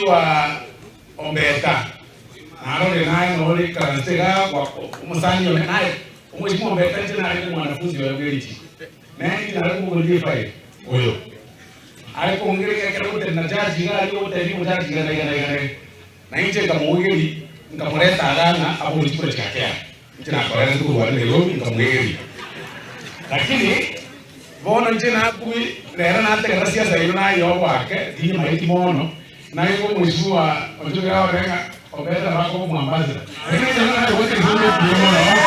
mheshimiwa Ombeta. Naona naye naona kanasega kwa msanii yule naye mheshimiwa Ombeta tena ni mwanafunzi wa Ugiriki. Naye ndio alikuwa huyo. Alipoongelea kidogo na jaji gani wote elimu jaji gani na nje kama Ugiriki nikamleta agana hapo mchukue chakea. Tena kwa nini tu wale leo nikamweli. Lakini bona njena kumi lera na hata siasa ile nayo wake dini maiti mono na hiyo mheshimiwa ndio yao renga Ombeta wako mwambaza. Lakini ndio wote ndio mono.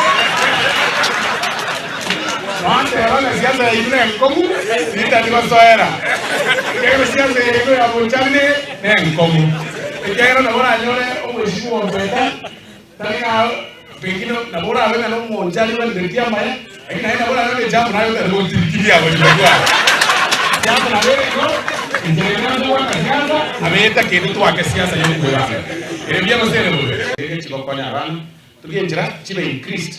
Wante wana siasa ile mkomu nitatiwa soera. Kile siasa ile ya bonchane ni mkomu. Ikero na bora nyone mheshimiwa Ombeta tanga pengine na bora awe na monchane wa ndio maya. Ina bora na jamu nayo ndio tikilia kwa sababu. Jamu na wewe ndio ndio wakasiasa ameta kitu tu wake siasa yeye kwa. Ndio msele bure. Ile chiko kwa nyarana. Tukienjira chibe increased.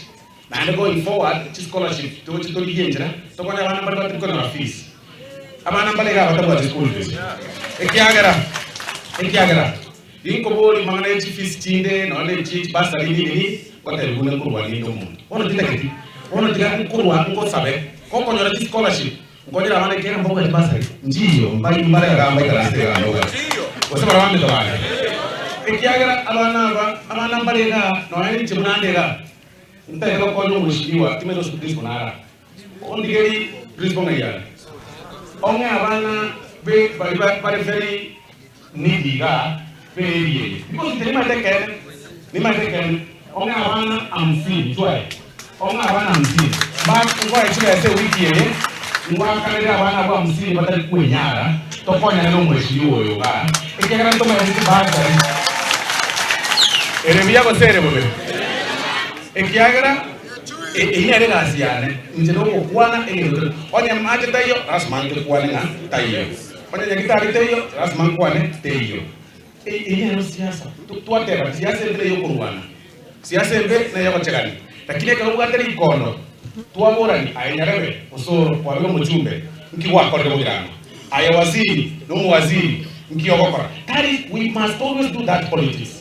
And going forward, scholarship to Genja, to one of our number fees. Amanambalega, what school fees? Ekiagara. Inkoboli manage fees chinde, knowledge, basari, what I wouldn't go one in the moon. One of the Kurwa, Sabe, Coconut scholarship. What did I want to get about the basari? Gio, by Maraga, whatever I wanted to buy. Ekiagara, Amanambalega, no any Chimanadega. Nta kwa nyo mheshimiwa timezo sukristo nara ondigeri responda ya onge abana be very very needy ga very because ni mateken onge abana amfi joy onge abana amfi ba kwa ichira se wiki ye ngwa kanega abana kwa amfi batali kwenyara to konya no mheshimiwa yo ga ikera ndo mwe baada eremia ko sere bobe ekiagera ina rega asiane njeno ko kwana engelo onya maje tayo rasman ko kwana na tayo onya nyakitari tayo rasman kwane tayo ina no siasa tuatera siasa ile yo kurwana siasa ile na yo chagani lakini kama ugateri kono tuamorani ainyarebe Osoro kwa leo mjumbe nkiwa kwa ndio ngirano aya waziri no waziri nkiyogokora kari we must always do that politics.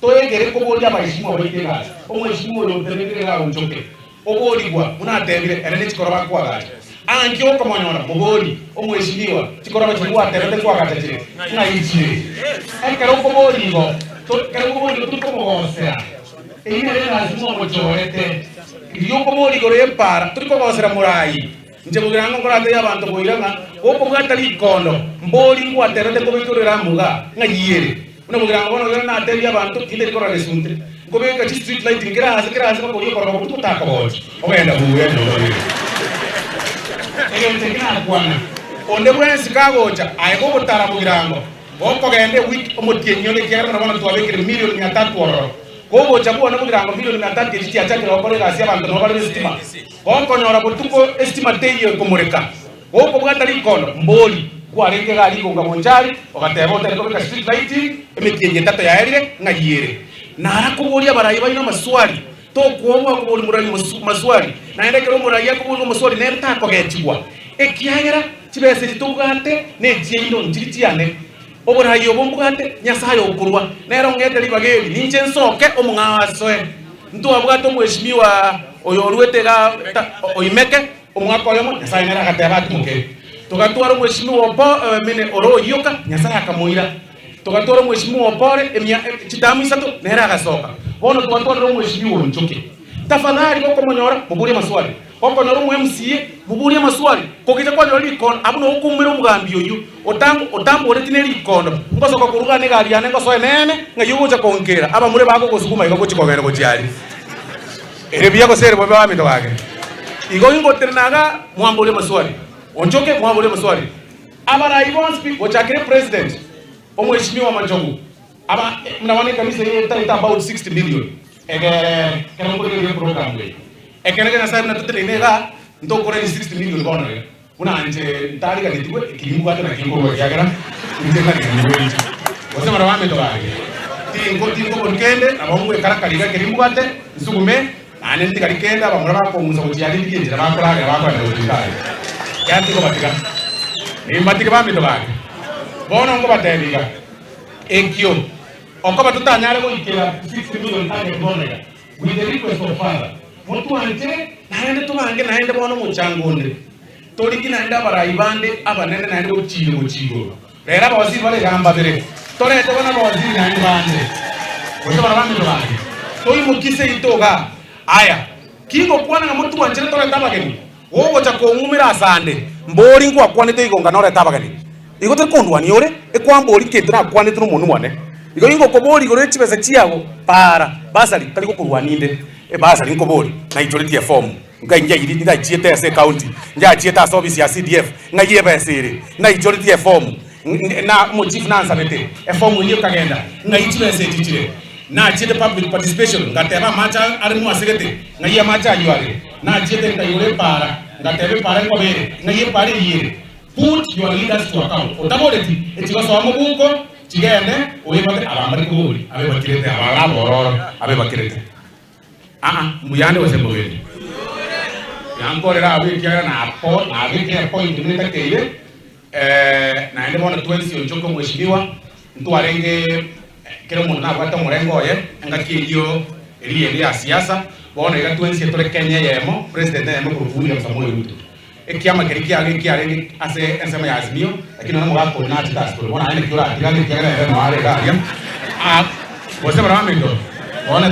Toegere ko bolya bayishimo bayitega omweshimo yo terekera unjoke oboli kwa munatembere ene chikora bakwa gaje ankyo komonyora boboli omweshimiwa chikora bachwa terete kwa gatete na ichi ekero ko boli go to kero ko boli to ko gosera ine lazima mochorete iyo ko boli go rempara to ko gosera murai nje mugirango korate yabantu boiranga oko bwatali kondo mboli kwa terete ko bikorera muga ngayire una mugirango bono na ateli abantu kinde kora resuntre ngobeka street lighting grass ko yokora ko tutaka boje ogenda buye no ege tekina kwana onde bwensi kagocha ayego butara mugirango boko gende week omutienyo ne kera na bana twabekire milioni 300 oro gogo chabu na mugirango milioni 300 kiti achake okore gasi abantu no bali estima boko nyora butuko estima teyo komureka boko bwatali kono mboli kwarenge gali ko ngamonjari ogateba otari ko street lighting emitienye tata ya erire ngayire nara kubolia barayi bayina maswali to kuomwa kuboli murani maswali naende kero murayi kuboli maswali nerta ko gechigwa ekiagera chibese tugate ne jino njiritiane oburayi obombugate nyasayo okurwa nero ngete libageli ninje nsoke omungawasoe ntu abwato mweshimiwa oyoruetega oimeke omwako yomo nyasayo nera gateba tumuke tugatwara mweshimiwa mene oro yoka nyasaye akamuira tugatwara mweshimiwa pore emya chitamu isato nera agasoka bono tugatwara mweshimiwa njoke tafadhali boko monyora mubulie maswali boko nyoro mu MCA mubulie maswali kokita kwa nyoro likon abuno okumira umugambi oyu otambo oretine likondo ngosoka kuruga ne gari ane ngosoe nene ngayuja kongera aba mure bako gosukuma iko kuchikogera kochiali erebia ko sere bobe wa mito wake igo ingoternaga mwambulie maswali onjoke mwambulie maswali abara ibon speak ochakire president omweshimiwa Manjogu aba mnawane kanisa yeye ta about 60 million egere kanongo ile program we ekene na sababu natutene nega ndokore 60 million bona una anje ntari ka ditwe kilimbu ate na kingo yagara ndeka kingo wose mara wame to wake tingo bonkende abamwe karakariga kilimbu ate nsugume ane ndi karikenda bamura ko muzo kujali ndinjira bakora bakora ndikari yanti ko batika ni matike bame to wake bona ngo batebiga ekyo okaba tutanyare ko ikira 60 million target bonega with the request of father mutu anje naende tubange naende bono muchangonde toliki naende abarayibande abanene naende uchigo rera abawaziri bale gamba bere torete bona abawaziri naende bande oyo barabande bande toyi mukise itoga aya kingo kwana mutu anje torete abageni wogo chakomumira asande mbori ngwa kwanete igonga norete abageni igote kondwani ore ekwambori kentra kwanete n'umuntu mwane igo ingo kobori gore chibese chiago para basali kali kurwaninde basali nkobori na ijoriti form ngai yiri ngai chiete ase county ngai chieta service ya CDF ngai yebesere na ijoriti form na mo chief na ansabete form ile kagenda ngai chibese chichire na chiete public participation ngateba macha ari mu asegete ngai ya macha yuare na chiete ngai ore para ngatebe para ngobere ngai para yire put your leaders to account otaboreti etibaso amubuko chigende oyebate abamari kuburi abe bakirete abalabo abe bakirete muyande wose mbogeni yankorera abe kyara na apo na abe ke point nita keye naende bona 20 onchoko mweshimiwa ntwarenge kero mundu nabwata murengo ye ngakiyo eri ya siasa bona ega 20 tore Kenya yemo president yemo kurufuni ya Samuel Ruto ekiama keriki ase ensema ya azimio lakini wana mwako na task bona ene kura tirani kera ya mare garia wose baramendo